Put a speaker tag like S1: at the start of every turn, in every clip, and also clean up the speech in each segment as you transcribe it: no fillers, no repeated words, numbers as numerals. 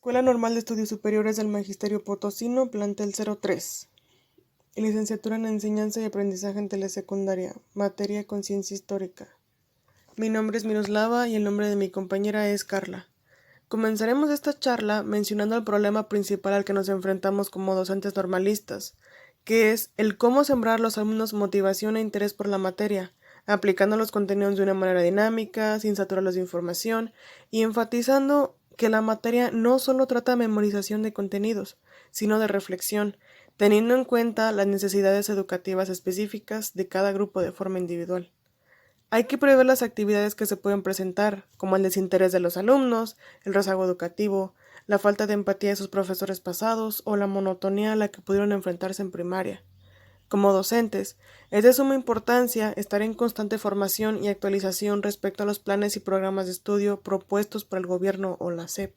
S1: Escuela Normal de Estudios Superiores del Magisterio Potosino, plantel 03. Licenciatura en Enseñanza y Aprendizaje en Telesecundaria, materia Conciencia Histórica. Mi nombre es Miroslava y el nombre de mi compañera es Carla. Comenzaremos esta charla mencionando el problema principal al que nos enfrentamos como docentes normalistas, que es el cómo sembrar a los alumnos motivación e interés por la materia, aplicando los contenidos de una manera dinámica, sin saturarlos de información y enfatizando que la materia no solo trata de memorización de contenidos, sino de reflexión, teniendo en cuenta las necesidades educativas específicas de cada grupo de forma individual. Hay que prever las actividades que se pueden presentar, como el desinterés de los alumnos, el rezago educativo, la falta de empatía de sus profesores pasados o la monotonía a la que pudieron enfrentarse en primaria. Como docentes, es de suma importancia estar en constante formación y actualización respecto a los planes y programas de estudio propuestos por el gobierno o la SEP,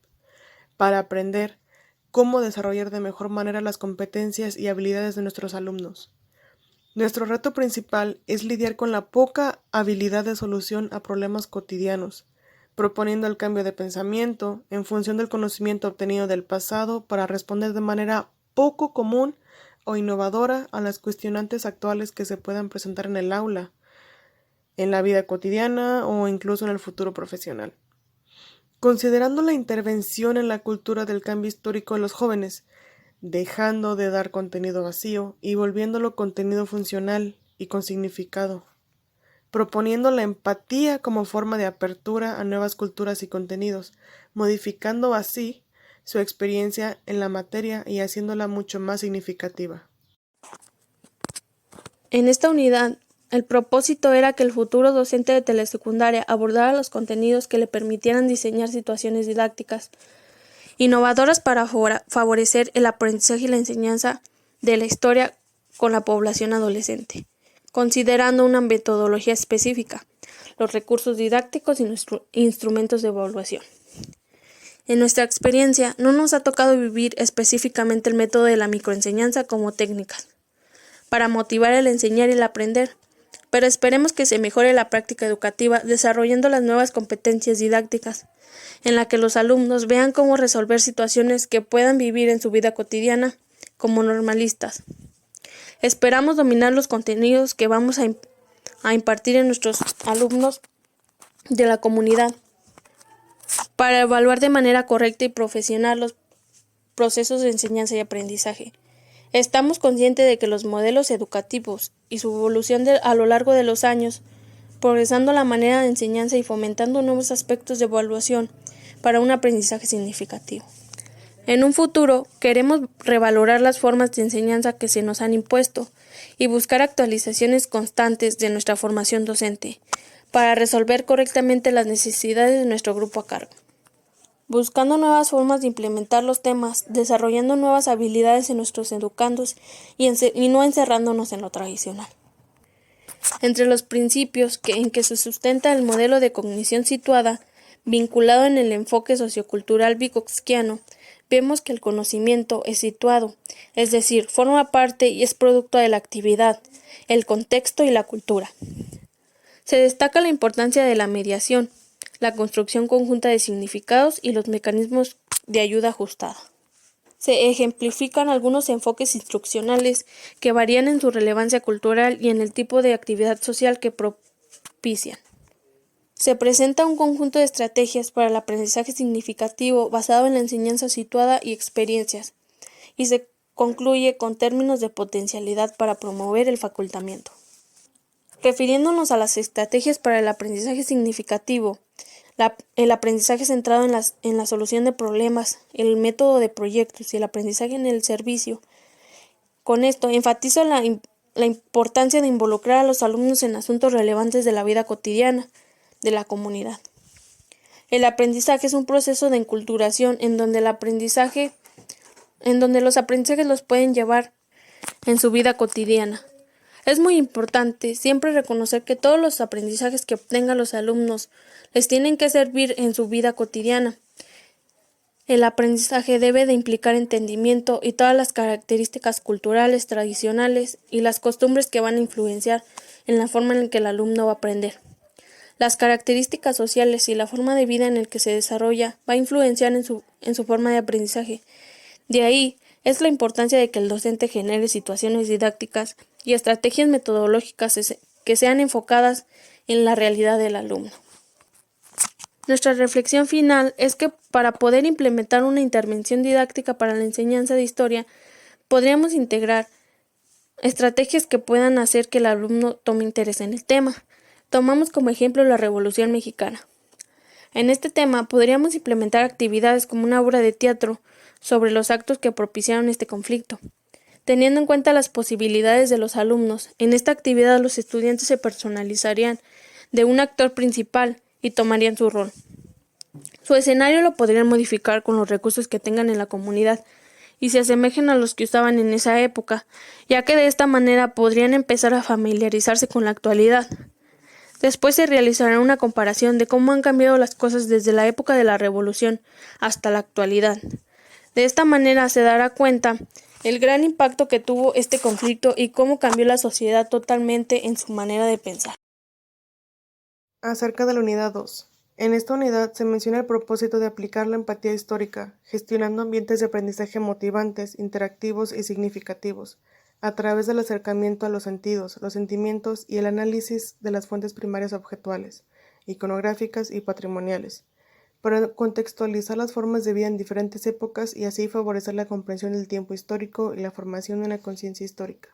S1: para aprender cómo desarrollar de mejor manera las competencias y habilidades de nuestros alumnos. Nuestro reto principal es lidiar con la poca habilidad de solución a problemas cotidianos, proponiendo el cambio de pensamiento en función del conocimiento obtenido del pasado para responder de manera poco común o innovadora a las cuestionantes actuales que se puedan presentar en el aula, en la vida cotidiana o incluso en el futuro profesional. Considerando la intervención en la cultura del cambio histórico de los jóvenes, dejando de dar contenido vacío y volviéndolo contenido funcional y con significado, proponiendo la empatía como forma de apertura a nuevas culturas y contenidos, modificando así su experiencia en la materia y haciéndola mucho más significativa.
S2: En esta unidad, el propósito era que el futuro docente de telesecundaria abordara los contenidos que le permitieran diseñar situaciones didácticas innovadoras para favorecer el aprendizaje y la enseñanza de la historia con la población adolescente, considerando una metodología específica, los recursos didácticos y nuestros instrumentos de evaluación. En nuestra experiencia, no nos ha tocado vivir específicamente el método de la microenseñanza como técnicas para motivar el enseñar y el aprender, pero esperemos que se mejore la práctica educativa desarrollando las nuevas competencias didácticas, en la que los alumnos vean cómo resolver situaciones que puedan vivir en su vida cotidiana como normalistas. Esperamos dominar los contenidos que vamos a impartir en nuestros alumnos de la comunidad para evaluar de manera correcta y profesional los procesos de enseñanza y aprendizaje. Estamos conscientes de que los modelos educativos y su evolución a lo largo de los años, progresando la manera de enseñanza y fomentando nuevos aspectos de evaluación para un aprendizaje significativo. En un futuro, queremos revalorar las formas de enseñanza que se nos han impuesto y buscar actualizaciones constantes de nuestra formación docente para resolver correctamente las necesidades de nuestro grupo a cargo. Buscando nuevas formas de implementar los temas, desarrollando nuevas habilidades en nuestros educandos y no encerrándonos en lo tradicional. Entre los principios en que se sustenta el modelo de cognición situada, vinculado en el enfoque sociocultural vygotskiano, vemos que el conocimiento es situado, es decir, forma parte y es producto de la actividad, el contexto y la cultura. Se destaca la importancia de la mediación, la construcción conjunta de significados y los mecanismos de ayuda ajustada. Se ejemplifican algunos enfoques instruccionales que varían en su relevancia cultural y en el tipo de actividad social que propician. Se presenta un conjunto de estrategias para el aprendizaje significativo basado en la enseñanza situada y experiencias, y se concluye con términos de potencialidad para promover el facultamiento. Refiriéndonos a las estrategias para el aprendizaje significativo, el aprendizaje centrado en la solución de problemas, el método de proyectos y el aprendizaje en el servicio. Con esto, enfatizo la importancia de involucrar a los alumnos en asuntos relevantes de la vida cotidiana de la comunidad. El aprendizaje es un proceso de enculturación en donde los aprendizajes los pueden llevar en su vida cotidiana. Es muy importante siempre reconocer que todos los aprendizajes que obtengan los alumnos les tienen que servir en su vida cotidiana. El aprendizaje debe de implicar entendimiento y todas las características culturales, tradicionales y las costumbres que van a influenciar en la forma en que el alumno va a aprender. Las características sociales y la forma de vida en el que se desarrolla va a influenciar en su forma de aprendizaje. De ahí es la importancia de que el docente genere situaciones didácticas y estrategias metodológicas que sean enfocadas en la realidad del alumno. Nuestra reflexión final es que para poder implementar una intervención didáctica para la enseñanza de historia, podríamos integrar estrategias que puedan hacer que el alumno tome interés en el tema. Tomamos como ejemplo la Revolución Mexicana. En este tema podríamos implementar actividades como una obra de teatro sobre los actos que propiciaron este conflicto. Teniendo en cuenta las posibilidades de los alumnos, en esta actividad los estudiantes se personalizarían de un actor principal y tomarían su rol. Su escenario lo podrían modificar con los recursos que tengan en la comunidad y se asemejen a los que usaban en esa época, ya que de esta manera podrían empezar a familiarizarse con la actualidad. Después se realizará una comparación de cómo han cambiado las cosas desde la época de la Revolución hasta la actualidad. De esta manera se dará cuenta el gran impacto que tuvo este conflicto y cómo cambió la sociedad totalmente en su manera de pensar.
S1: Acerca de la unidad 2. En esta unidad se menciona el propósito de aplicar la empatía histórica, gestionando ambientes de aprendizaje motivantes, interactivos y significativos, a través del acercamiento a los sentidos, los sentimientos y el análisis de las fuentes primarias objetuales, iconográficas y patrimoniales, para contextualizar las formas de vida en diferentes épocas y así favorecer la comprensión del tiempo histórico y la formación de una conciencia histórica.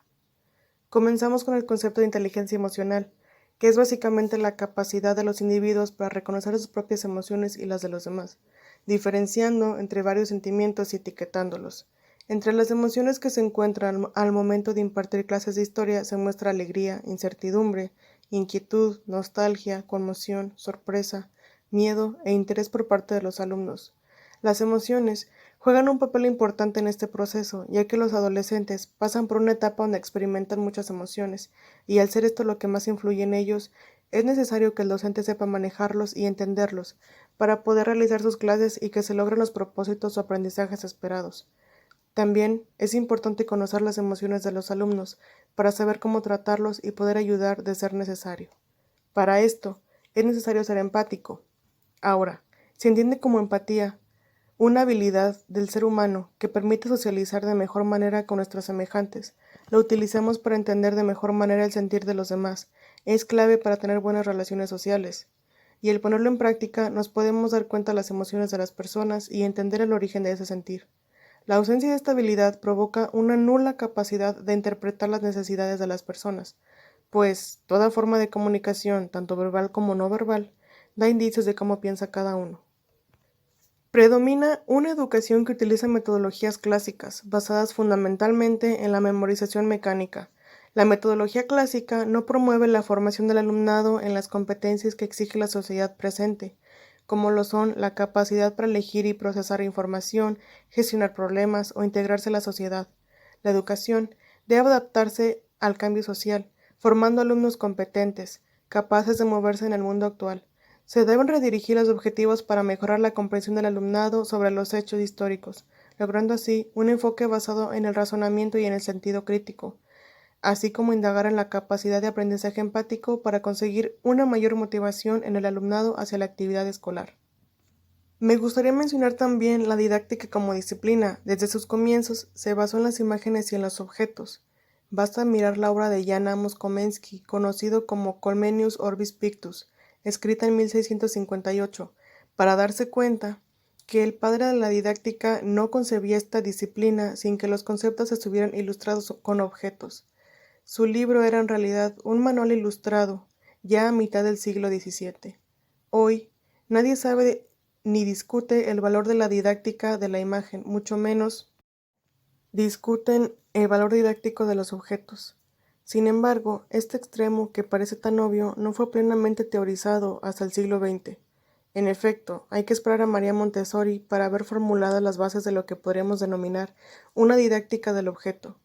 S1: Comenzamos con el concepto de inteligencia emocional, que es básicamente la capacidad de los individuos para reconocer sus propias emociones y las de los demás, diferenciando entre varios sentimientos y etiquetándolos. Entre las emociones que se encuentran al momento de impartir clases de historia se muestra alegría, incertidumbre, inquietud, nostalgia, conmoción, sorpresa, miedo e interés por parte de los alumnos. Las emociones juegan un papel importante en este proceso, ya que los adolescentes pasan por una etapa donde experimentan muchas emociones, y al ser esto lo que más influye en ellos, es necesario que el docente sepa manejarlos y entenderlos, para poder realizar sus clases y que se logren los propósitos o aprendizajes esperados. También es importante conocer las emociones de los alumnos, para saber cómo tratarlos y poder ayudar de ser necesario. Para esto, es necesario ser empático. Ahora, se entiende como empatía una habilidad del ser humano que permite socializar de mejor manera con nuestros semejantes. Lo utilizamos para entender de mejor manera el sentir de los demás. Es clave para tener buenas relaciones sociales. Y al ponerlo en práctica, nos podemos dar cuenta de las emociones de las personas y entender el origen de ese sentir. La ausencia de esta habilidad provoca una nula capacidad de interpretar las necesidades de las personas, pues toda forma de comunicación, tanto verbal como no verbal, da indicios de cómo piensa cada uno. Predomina una educación que utiliza metodologías clásicas, basadas fundamentalmente en la memorización mecánica. La metodología clásica no promueve la formación del alumnado en las competencias que exige la sociedad presente, como lo son la capacidad para elegir y procesar información, gestionar problemas o integrarse a la sociedad. La educación debe adaptarse al cambio social, formando alumnos competentes, capaces de moverse en el mundo actual. Se deben redirigir los objetivos para mejorar la comprensión del alumnado sobre los hechos históricos, logrando así un enfoque basado en el razonamiento y en el sentido crítico, así como indagar en la capacidad de aprendizaje empático para conseguir una mayor motivación en el alumnado hacia la actividad escolar. Me gustaría mencionar también la didáctica como disciplina. Desde sus comienzos se basó en las imágenes y en los objetos. Basta mirar la obra de Jan Amos Komensky, conocido como Comenius Orbis Pictus, escrita en 1658, para darse cuenta que el padre de la didáctica no concebía esta disciplina sin que los conceptos estuvieran ilustrados con objetos. Su libro era en realidad un manual ilustrado, ya a mitad del siglo XVII. Hoy, nadie sabe ni discute el valor de la didáctica de la imagen, mucho menos discuten el valor didáctico de los objetos. Sin embargo, este extremo, que parece tan obvio, no fue plenamente teorizado hasta el siglo XX. En efecto, hay que esperar a María Montessori para ver formuladas las bases de lo que podríamos denominar una didáctica del objeto.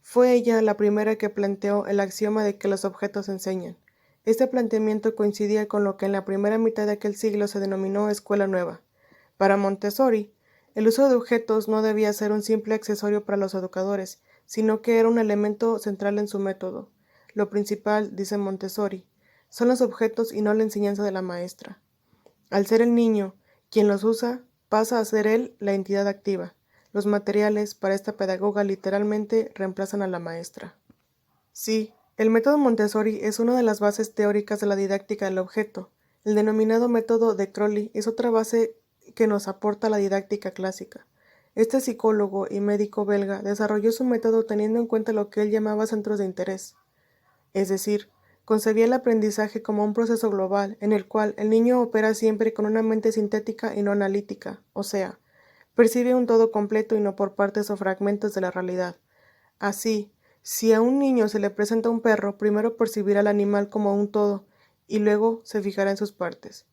S1: Fue ella la primera que planteó el axioma de que los objetos enseñan. Este planteamiento coincidía con lo que en la primera mitad de aquel siglo se denominó escuela nueva. Para Montessori, el uso de objetos no debía ser un simple accesorio para los educadores, sino que era un elemento central en su método. Lo principal, dice Montessori, son los objetos y no la enseñanza de la maestra. Al ser el niño quien los usa, pasa a ser él la entidad activa. Los materiales para esta pedagoga literalmente reemplazan a la maestra. Sí, el método Montessori es una de las bases teóricas de la didáctica del objeto. El denominado método de Crowley es otra base que nos aporta la didáctica clásica. Este psicólogo y médico belga desarrolló su método teniendo en cuenta lo que él llamaba centros de interés. Es decir, concebía el aprendizaje como un proceso global en el cual el niño opera siempre con una mente sintética y no analítica, o sea, percibe un todo completo y no por partes o fragmentos de la realidad. Así, si a un niño se le presenta un perro, primero percibirá al animal como un todo y luego se fijará en sus partes.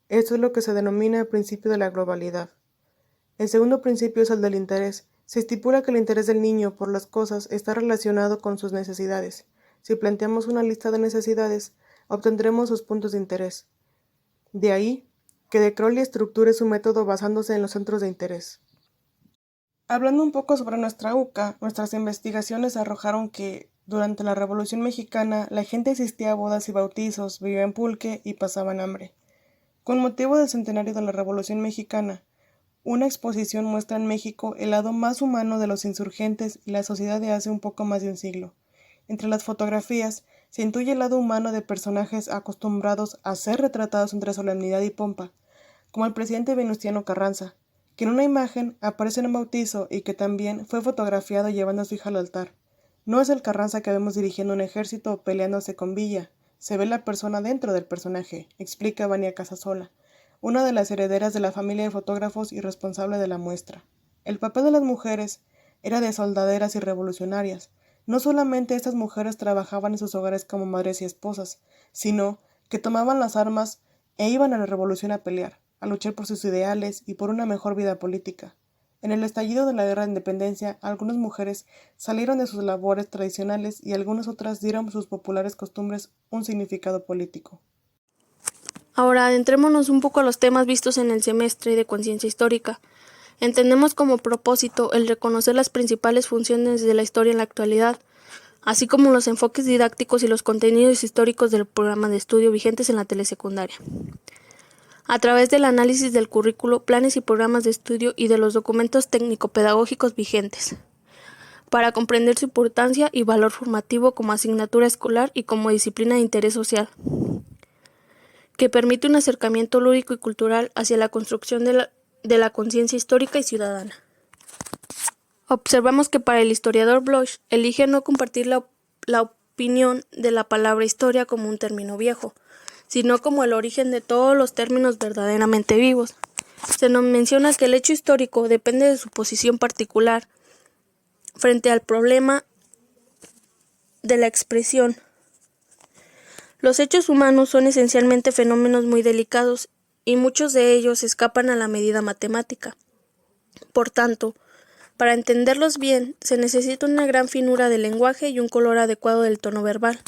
S1: Esto es lo que se denomina el principio de la globalidad. El segundo principio es el del interés. Se estipula que el interés del niño por las cosas está relacionado con sus necesidades. Si planteamos una lista de necesidades, obtendremos sus puntos de interés. De ahí que de Crowley estructure su método basándose en los centros de interés. Hablando un poco sobre nuestra UCA, nuestras investigaciones arrojaron que durante la Revolución Mexicana la gente asistía a bodas y bautizos, vivía en pulque y pasaban hambre. Con motivo del centenario de la Revolución Mexicana, una exposición muestra en México el lado más humano de los insurgentes y la sociedad de hace un poco más de un siglo. Entre las fotografías se intuye el lado humano de personajes acostumbrados a ser retratados entre solemnidad y pompa, como el presidente Venustiano Carranza, que en una imagen aparece en un bautizo y que también fue fotografiado llevando a su hija al altar. No es el Carranza que vemos dirigiendo un ejército o peleándose con Villa, se ve la persona dentro del personaje, explica Vania Casasola, una de las herederas de la familia de fotógrafos y responsable de la muestra. El papel de las mujeres era de soldaderas y revolucionarias. No solamente estas mujeres trabajaban en sus hogares como madres y esposas, sino que tomaban las armas e iban a la revolución a pelear, a luchar por sus ideales y por una mejor vida política. En el estallido de la Guerra de Independencia, algunas mujeres salieron de sus labores tradicionales y algunas otras dieron a sus populares costumbres un significado político.
S2: Ahora adentrémonos un poco a los temas vistos en el semestre de Conciencia Histórica. Entendemos como propósito el reconocer las principales funciones de la historia en la actualidad, así como los enfoques didácticos y los contenidos históricos del programa de estudio vigentes en la telesecundaria. A través del análisis del currículo, planes y programas de estudio y de los documentos técnico-pedagógicos vigentes, para comprender su importancia y valor formativo como asignatura escolar y como disciplina de interés social, que permite un acercamiento lúdico y cultural hacia la construcción de la conciencia histórica y ciudadana. Observamos que para el historiador Bloch elige no compartir la opinión de la palabra historia como un término viejo, sino como el origen de todos los términos verdaderamente vivos. Se nos menciona que el hecho histórico depende de su posición particular frente al problema de la expresión. Los hechos humanos son esencialmente fenómenos muy delicados y muchos de ellos escapan a la medida matemática. Por tanto, para entenderlos bien, se necesita una gran finura del lenguaje y un color adecuado del tono verbal.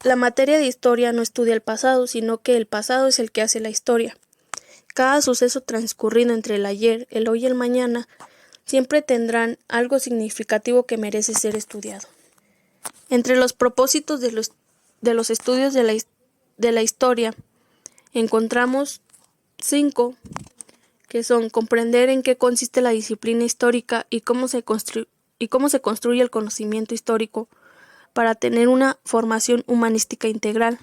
S2: La materia de historia no estudia el pasado, sino que el pasado es el que hace la historia. Cada suceso transcurrido entre el ayer, el hoy y el mañana siempre tendrán algo significativo que merece ser estudiado. Entre los propósitos de los estudios de la historia encontramos 5, que son comprender en qué consiste la disciplina histórica y cómo se construye el conocimiento histórico para tener una formación humanística integral.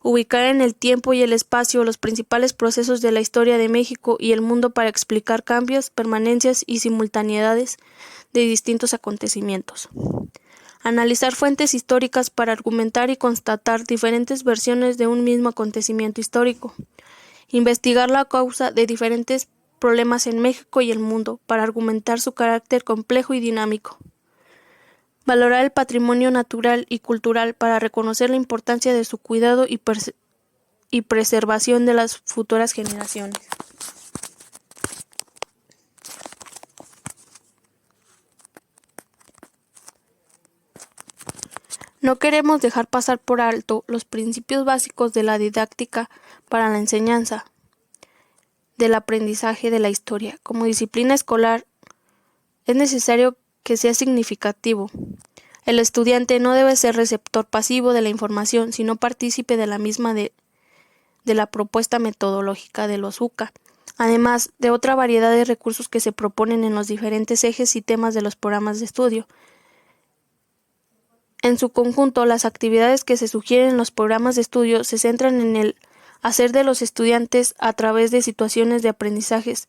S2: Ubicar en el tiempo y el espacio los principales procesos de la historia de México y el mundo para explicar cambios, permanencias y simultaneidades de distintos acontecimientos. Analizar fuentes históricas para argumentar y constatar diferentes versiones de un mismo acontecimiento histórico. Investigar la causa de diferentes problemas en México y el mundo para argumentar su carácter complejo y dinámico. Valorar el patrimonio natural y cultural para reconocer la importancia de su cuidado y preservación de las futuras generaciones. No queremos dejar pasar por alto los principios básicos de la didáctica para la enseñanza del aprendizaje de la historia. Como disciplina escolar, es necesario que sea significativo. El estudiante no debe ser receptor pasivo de la información, sino partícipe de la misma de la propuesta metodológica de los UCA, además de otra variedad de recursos que se proponen en los diferentes ejes y temas de los programas de estudio. En su conjunto, las actividades que se sugieren en los programas de estudio se centran en el hacer de los estudiantes a través de situaciones de aprendizajes,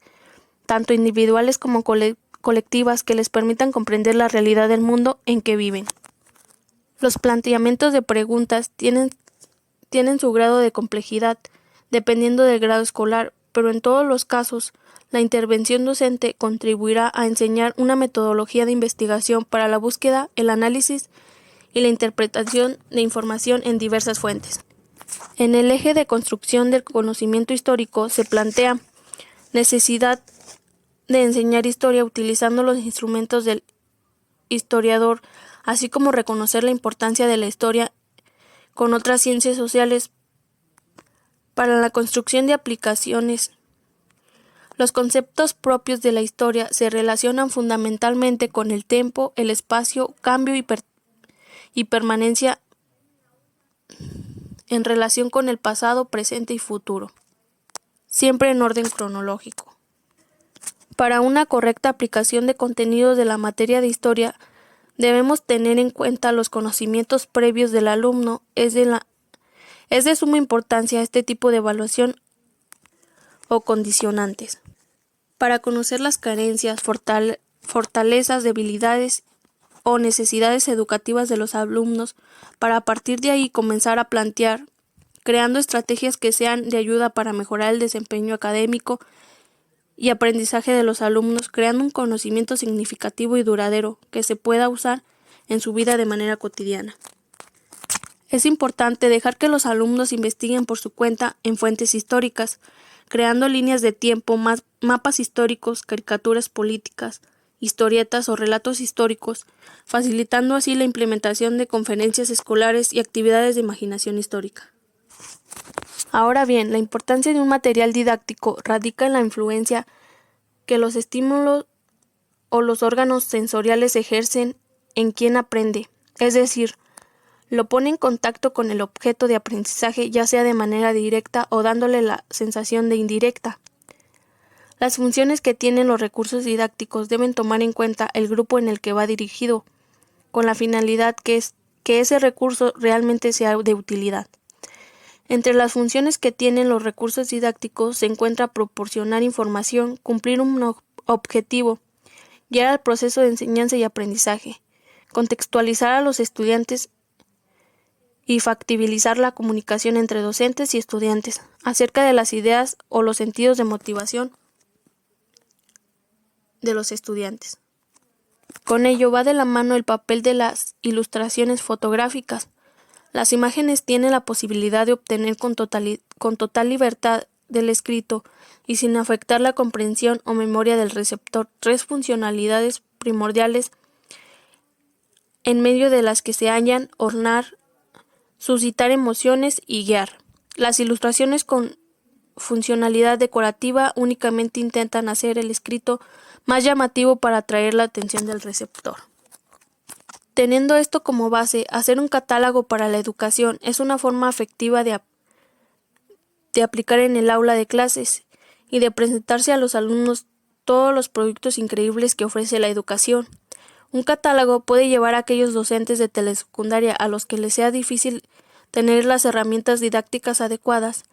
S2: tanto individuales como colectivas, que les permitan comprender la realidad del mundo en que viven. Los planteamientos de preguntas tienen su grado de complejidad, dependiendo del grado escolar, pero en todos los casos, la intervención docente contribuirá a enseñar una metodología de investigación para la búsqueda, el análisis y la interpretación de información en diversas fuentes. En el eje de construcción del conocimiento histórico se plantea necesidad de enseñar historia utilizando los instrumentos del historiador, así como reconocer la importancia de la historia con otras ciencias sociales para la construcción de aplicaciones. Los conceptos propios de la historia se relacionan fundamentalmente con el tiempo, el espacio, cambio y permanencia en relación con el pasado, presente y futuro, siempre en orden cronológico. Para una correcta aplicación de contenidos de la materia de historia, debemos tener en cuenta los conocimientos previos del alumno. Es de suma importancia este tipo de evaluación o condicionantes. Para conocer las carencias, fortalezas, debilidades o necesidades educativas de los alumnos, para a partir de ahí comenzar a plantear, creando estrategias que sean de ayuda para mejorar el desempeño académico y aprendizaje de los alumnos, creando un conocimiento significativo y duradero que se pueda usar en su vida de manera cotidiana. Es importante dejar que los alumnos investiguen por su cuenta en fuentes históricas, creando líneas de tiempo, mapas históricos, caricaturas políticas, historietas o relatos históricos, facilitando así la implementación de conferencias escolares y actividades de imaginación histórica. Ahora bien, la importancia de un material didáctico radica en la influencia que los estímulos o los órganos sensoriales ejercen en quien aprende, es decir, lo pone en contacto con el objeto de aprendizaje, ya sea de manera directa o dándole la sensación de indirecta. Las funciones que tienen los recursos didácticos deben tomar en cuenta el grupo en el que va dirigido, con la finalidad que ese recurso realmente sea de utilidad. Entre las funciones que tienen los recursos didácticos se encuentra proporcionar información, cumplir un objetivo, guiar al proceso de enseñanza y aprendizaje, contextualizar a los estudiantes y factibilizar la comunicación entre docentes y estudiantes acerca de las ideas o los sentidos de motivación de los estudiantes. Con ello va de la mano el papel de las ilustraciones fotográficas. Las imágenes tienen la posibilidad de obtener con total libertad del escrito y sin afectar la comprensión o memoria del receptor tres funcionalidades primordiales en medio de las que se hallan ornar, suscitar emociones y guiar. Las ilustraciones con funcionalidad decorativa únicamente intentan hacer el escrito más llamativo para atraer la atención del receptor. Teniendo esto como base, hacer un catálogo para la educación es una forma efectiva de aplicar en el aula de clases y de presentarse a los alumnos todos los productos increíbles que ofrece la educación. Un catálogo puede llevar a aquellos docentes de telesecundaria a los que les sea difícil tener las herramientas didácticas adecuadas,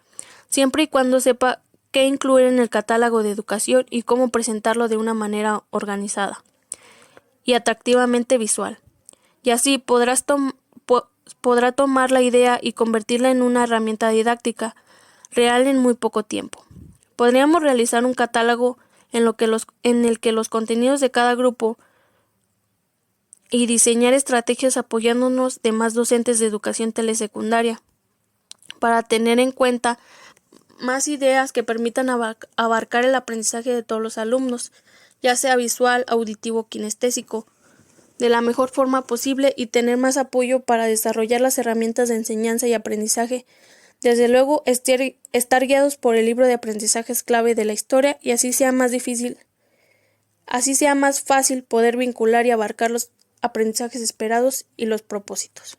S2: siempre y cuando sepa qué incluir en el catálogo de educación y cómo presentarlo de una manera organizada y atractivamente visual. Y así podrá tomar la idea y convertirla en una herramienta didáctica real en muy poco tiempo. Podríamos realizar un catálogo en el que los contenidos de cada grupo y diseñar estrategias apoyándonos de más docentes de educación telesecundaria para tener en cuenta más ideas que permitan abarcar el aprendizaje de todos los alumnos, ya sea visual, auditivo o kinestésico, de la mejor forma posible y tener más apoyo para desarrollar las herramientas de enseñanza y aprendizaje. Desde luego, estar guiados por el libro de aprendizajes clave de la historia y así sea más fácil poder vincular y abarcar aprendizajes esperados y los propósitos.